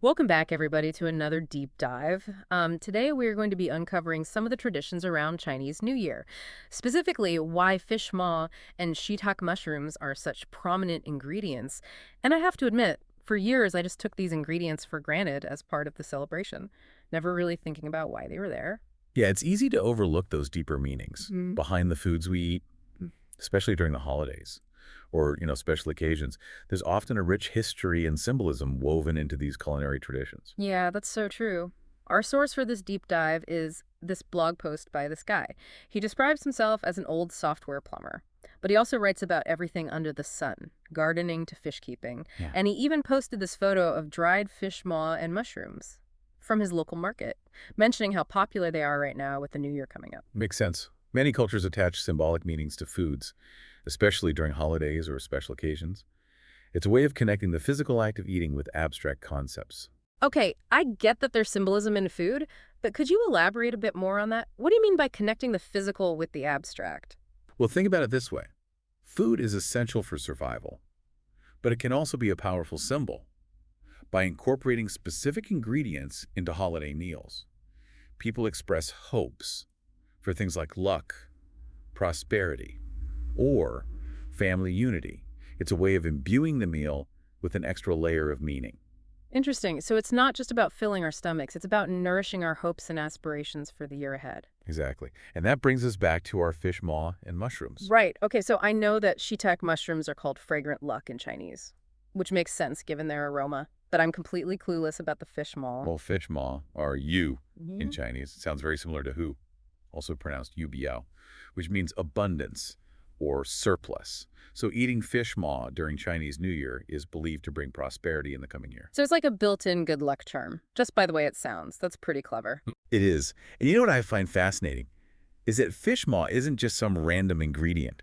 Welcome back, everybody, to another deep dive. Today, we're going to be uncovering some of the traditions around Chinese New Year, specifically why fish maw and shiitake mushrooms are such prominent ingredients. And I have to admit, for years, I just took these ingredients for granted as part of the celebration, never really thinking about why they were there. Yeah, it's easy to overlook those deeper meanings Mm. behind the foods we eat, especially during the holidays or, special occasions. There's often a rich history and symbolism woven into these culinary traditions. Yeah, that's so true. Our source for this deep dive is this blog post by this guy. He describes himself as an old software plumber, but he also writes about everything under the sun, gardening to fish keeping, Yeah. and he even posted this photo of dried fish maw and mushrooms from his local market, mentioning how popular they are right now with the new year coming up. Makes sense. Many cultures attach symbolic meanings to foods, especially during holidays or special occasions. It's a way of connecting the physical act of eating with abstract concepts. Okay, I get that there's symbolism in food, but could you elaborate a bit more on that? What do you mean by connecting the physical with the abstract? Well, think about it this way. Food is essential for survival, but it can also be a powerful symbol. By incorporating specific ingredients into holiday meals, people express hopes for things like luck, prosperity, or family unity. It's a way of imbuing the meal with an extra layer of meaning. Interesting. So it's not just about filling our stomachs, it's about nourishing our hopes and aspirations for the year ahead. Exactly. And that brings us back to our fish maw and mushrooms. Right. Okay, so I know that shiitake mushrooms are called fragrant luck in Chinese, which makes sense given their aroma, but I'm completely clueless about the fish maw. Well, fish maw, or yu in Mhm. Chinese, sounds very similar to hu, also pronounced yu biao, which means abundance or surplus. So eating fish maw during Chinese New Year is believed to bring prosperity in the coming year. So it's like a built-in good luck charm, just by the way it sounds. That's pretty clever. It is. And you know what I find fascinating? Is that fish maw isn't just some random ingredient.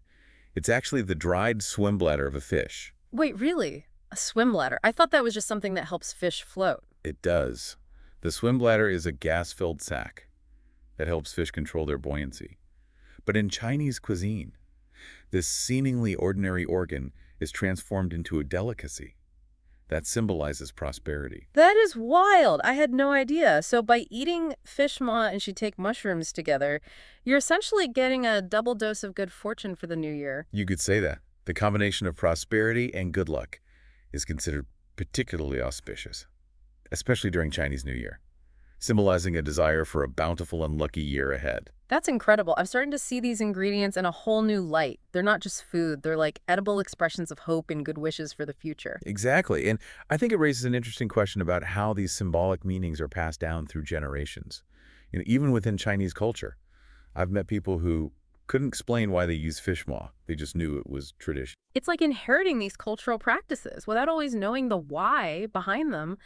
It's actually the dried swim bladder of a fish. Wait, really? A swim bladder? I thought that was just something that helps fish float. It does. The swim bladder is a gas-filled sac that helps fish control their buoyancy. But in Chinese cuisine, this seemingly ordinary organ is transformed into a delicacy that symbolizes prosperity. That is wild. I had no idea. So by eating fish maw and shiitake mushrooms together, you're essentially getting a double dose of good fortune for the new year. You could say that. The combination of prosperity and good luck is considered particularly auspicious, especially during Chinese New Year, symbolizing a desire for a bountiful and lucky year ahead. That's incredible. I'm starting to see these ingredients in a whole new light. They're not just food. They're like edible expressions of hope and good wishes for the future. Exactly. And I think it raises an interesting question about how these symbolic meanings are passed down through generations. Even within Chinese culture, I've met people who couldn't explain why they use fish maw. They just knew it was tradition. It's like inheriting these cultural practices without always knowing the why behind them,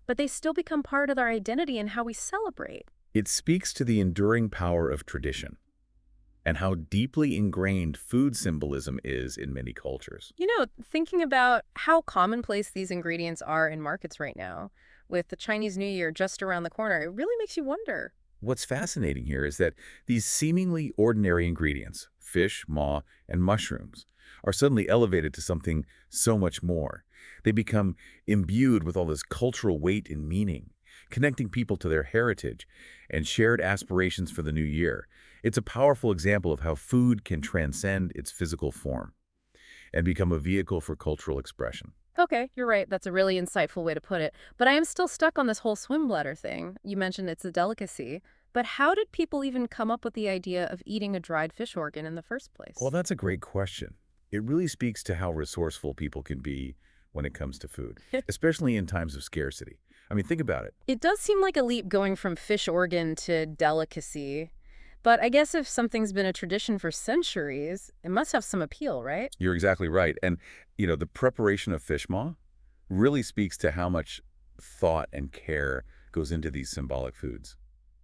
but they still become part of our identity and how we celebrate. It speaks to the enduring power of tradition and how deeply ingrained food symbolism is in many cultures. Thinking about how commonplace these ingredients are in markets right now, with the Chinese New Year just around the corner, it really makes you wonder. What's fascinating here is that these seemingly ordinary ingredients, fish, maw, and mushrooms, are suddenly elevated to something so much more. They become imbued with all this cultural weight and meaning, connecting people to their heritage and shared aspirations for the new year. It's a powerful example of how food can transcend its physical form and become a vehicle for cultural expression. Okay, you're right. That's a really insightful way to put it. But I am still stuck on this whole swim bladder thing. You mentioned it's a delicacy. But how did people even come up with the idea of eating a dried fish organ in the first Well, place? that's a great question. It really speaks to how resourceful people can be when it comes to food, especially in times of scarcity. I mean, think about it. It does seem like a leap going from fish organ to delicacy. But I guess if something's been a tradition for centuries, it must have some appeal, right? You're exactly right. And, the preparation of fish maw really speaks to how much thought and care goes into these symbolic foods.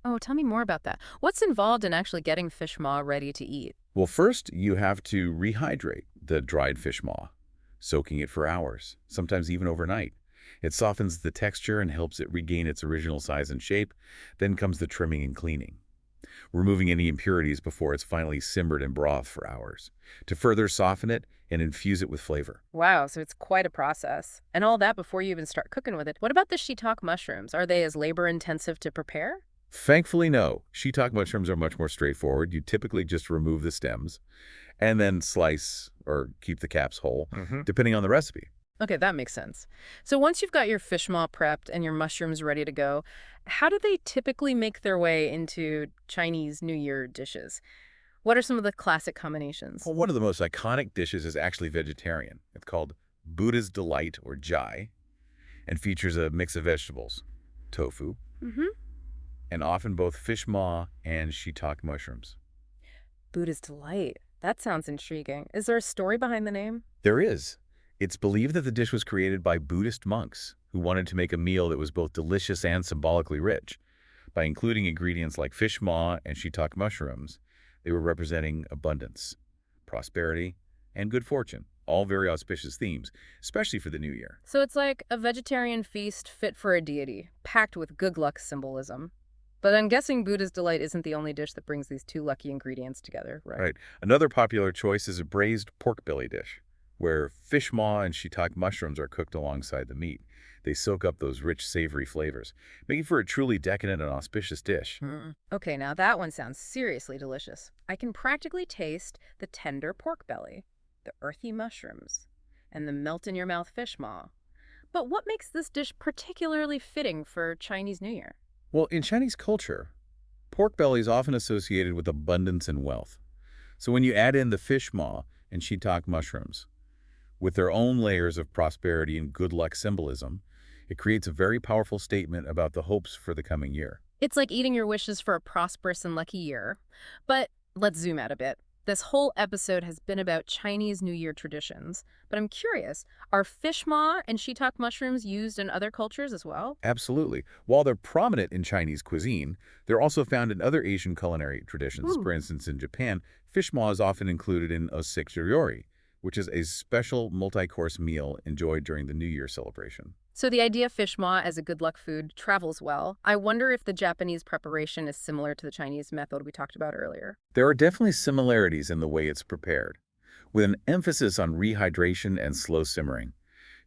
Oh, tell me more about that. What's involved in actually getting fish maw ready to eat? Well, first, you have to rehydrate the dried fish maw, soaking it for hours, sometimes even overnight. It softens the texture and helps it regain its original size and shape. Then comes the trimming and cleaning. removing any impurities before it's finally simmered in broth for hours, to further soften it and infuse it with flavor. Wow, so it's quite a process. And all that before you even start cooking with it. What about the shiitake mushrooms? Are they as labor-intensive to prepare? Thankfully, no. Shiitake mushrooms are much more straightforward. You typically just remove the stems and then slice or keep the caps whole, depending on the recipe. Okay, that makes sense. So once you've got your fish maw prepped and your mushrooms ready to go, how do they typically make their way into Chinese New Year dishes? What are some of the classic combinations? Well, one of the most iconic dishes is actually vegetarian. It's called Buddha's Delight, or Jai, and features a mix of vegetables, tofu, Mm-hmm. and often both fish maw and shiitake mushrooms. Buddha's Delight. That sounds intriguing. Is there a story behind the name? There is. It's believed that the dish was created by Buddhist monks who wanted to make a meal that was both delicious and symbolically rich. By including ingredients like fish maw and shiitake mushrooms, they were representing abundance, prosperity, and good fortune, all very auspicious themes, especially for the new year. So it's like a vegetarian feast fit for a deity, packed with good luck symbolism. But I'm guessing Buddha's Delight isn't the only dish that brings these two lucky ingredients together, right? Right. Another popular choice is a braised pork belly dish, where fish maw and shiitake mushrooms are cooked alongside the meat. They soak up those rich, savory flavors, making for a truly decadent and auspicious dish. Okay, now that one sounds seriously delicious. I can practically taste the tender pork belly, the earthy mushrooms, and the melt-in-your-mouth fish maw. But what makes this dish particularly fitting for Chinese New Year? Well, in Chinese culture, pork belly is often associated with abundance and wealth. So when you add in the fish maw and shiitake mushrooms, with their own layers of prosperity and good luck symbolism, it creates a very powerful statement about the hopes for the coming year. It's like eating your wishes for a prosperous and lucky year. But let's zoom out a bit. This whole episode has been about Chinese New Year traditions, but I'm curious, are fish maw and shiitake mushrooms used in other cultures as well? Absolutely. While they're prominent in Chinese cuisine, they're also found in other Asian culinary traditions. Ooh. For instance, in Japan, fish maw is often included in osekyori, which is a special multi-course meal enjoyed during the New Year celebration. So the idea of fish maw as a good luck food travels well. I wonder if the Japanese preparation is similar to the Chinese method we talked about earlier. There are definitely similarities in the way it's prepared, with an emphasis on rehydration and slow simmering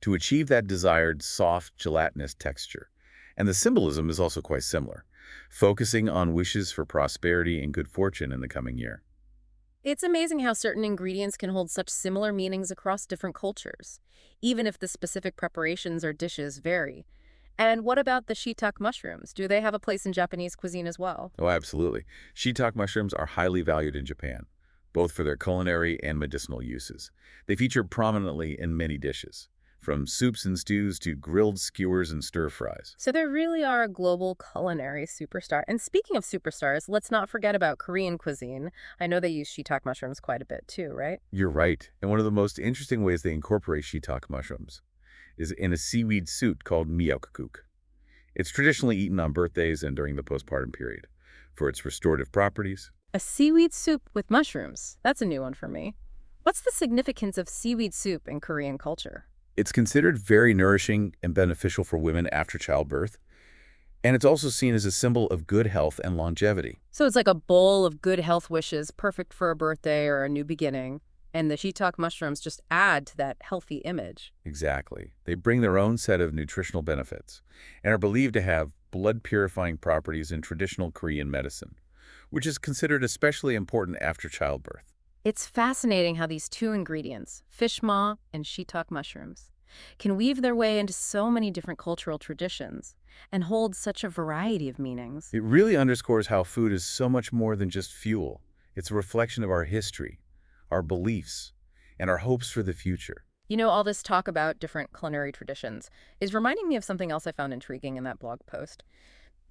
to achieve that desired soft, gelatinous texture. And the symbolism is also quite similar, focusing on wishes for prosperity and good fortune in the coming year. It's amazing how certain ingredients can hold such similar meanings across different cultures, even if the specific preparations or dishes vary. And what about the shiitake mushrooms? Do they have a place in Japanese cuisine as well? Oh, absolutely. Shiitake mushrooms are highly valued in Japan, both for their culinary and medicinal uses. They feature prominently in many dishes, from soups and stews to grilled skewers and stir-fries. So there really are a global culinary superstar. And speaking of superstars, let's not forget about Korean cuisine. I know they use shiitake mushrooms quite a bit too, right? You're right. And one of the most interesting ways they incorporate shiitake mushrooms is in a seaweed soup called miyeokguk. It's traditionally eaten on birthdays and during the postpartum period for its restorative properties. A seaweed soup with mushrooms. That's a new one for me. What's the significance of seaweed soup in Korean culture? It's considered very nourishing and beneficial for women after childbirth, and it's also seen as a symbol of good health and longevity. So it's like a bowl of good health wishes, perfect for a birthday or a new beginning. And the shiitake mushrooms just add to that healthy image. Exactly. They bring their own set of nutritional benefits and are believed to have blood-purifying properties in traditional Korean medicine, which is considered especially important after childbirth. It's fascinating how these two ingredients, fish maw and shiitake mushrooms, can weave their way into so many different cultural traditions and hold such a variety of meanings. It really underscores how food is so much more than just fuel. It's a reflection of our history, our beliefs, and our hopes for the future. You know, all this talk about different culinary traditions is reminding me of something else I found intriguing in that blog post.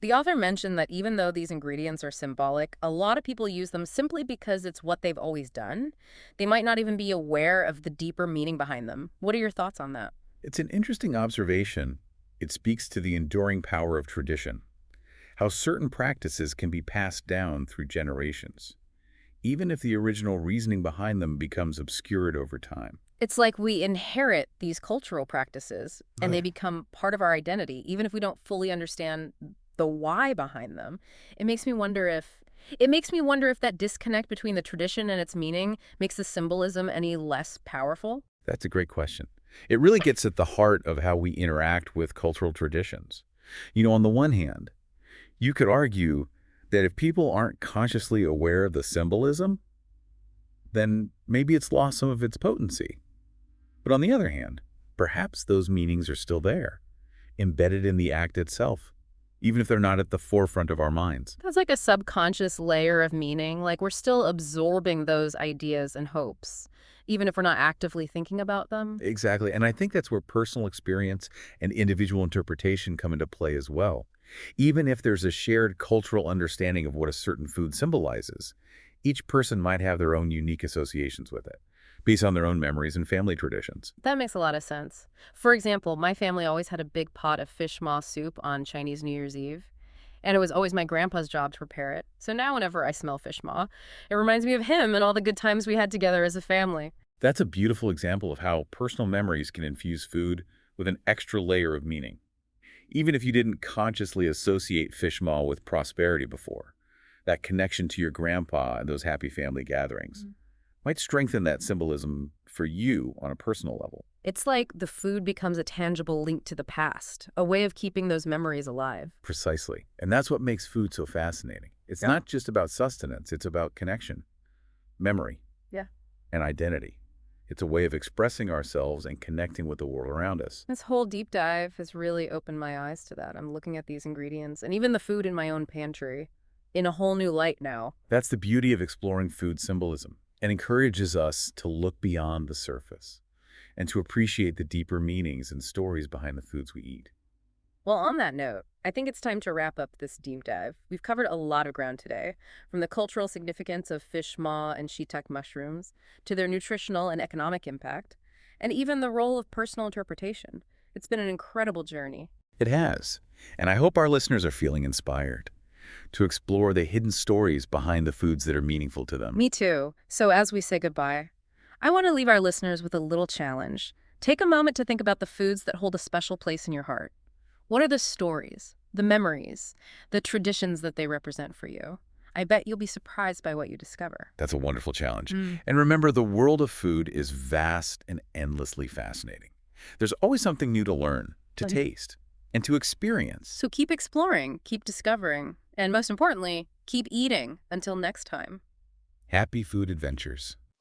The author mentioned that even though these ingredients are symbolic, a lot of people use them simply because it's what they've always done. They might not even be aware of the deeper meaning behind them. What are your thoughts on that? It's an interesting observation. It speaks to the enduring power of tradition, how certain practices can be passed down through generations, even if the original reasoning behind them becomes obscured over time. It's like we inherit these cultural practices and they become part of our identity, even if we don't fully understand the why behind them. It makes me wonder if It makes me wonder if that disconnect between the tradition and its meaning makes the symbolism any less powerful. That's a great question. It really gets at the heart of how we interact with cultural traditions. On the one hand, you could argue that if people aren't consciously aware of the symbolism, then maybe it's lost some of its potency. But on the other hand, perhaps those meanings are still there, embedded in the act itself, even if they're not at the forefront of our minds. That's like a subconscious layer of meaning, like we're still absorbing those ideas and hopes, even if we're not actively thinking about them. Exactly, and I think that's where personal experience and individual interpretation come into play as well. Even if there's a shared cultural understanding of what a certain food symbolizes, each person might have their own unique associations with it, based on their own memories and family traditions. That makes a lot of sense. For example, my family always had a big pot of fish maw soup on Chinese New Year's Eve, and it was always my grandpa's job to prepare it. So now whenever I smell fish maw, it reminds me of him and all the good times we had together as a family. That's a beautiful example of how personal memories can infuse food with an extra layer of meaning. Even if you didn't consciously associate fish maw with prosperity before, that connection to your grandpa and those happy family gatherings might strengthen that symbolism for you on a personal level. It's like the food becomes a tangible link to the past, a way of keeping those memories alive. Precisely. And that's what makes food so fascinating. It's Yeah. not just about sustenance, it's about connection, memory, Yeah. and identity. It's a way of expressing ourselves and connecting with the world around us. This whole deep dive has really opened my eyes to that. I'm looking at these ingredients and even the food in my own pantry in a whole new light now. That's the beauty of exploring food symbolism and encourages us to look beyond the surface and to appreciate the deeper meanings and stories behind the foods we eat. Well, on that note, I think it's time to wrap up this deep dive. We've covered a lot of ground today, from the cultural significance of fish maw and shiitake mushrooms to their nutritional and economic impact, and even the role of personal interpretation. It's been an incredible journey. It has, and I hope our listeners are feeling inspired to explore the hidden stories behind the foods that are meaningful to them. Me too. So as we say goodbye, I want to leave our listeners with a little challenge. Take a moment to think about the foods that hold a special place in your heart. What are the stories, the memories, the traditions that they represent for you? I bet you'll be surprised by what you discover. That's a wonderful challenge. Mm. And remember, the world of food is vast and endlessly fascinating. There's always something new to learn, to Like- taste, and to experience. So keep exploring, keep discovering, and most importantly, keep eating. Until next time. Happy food adventures.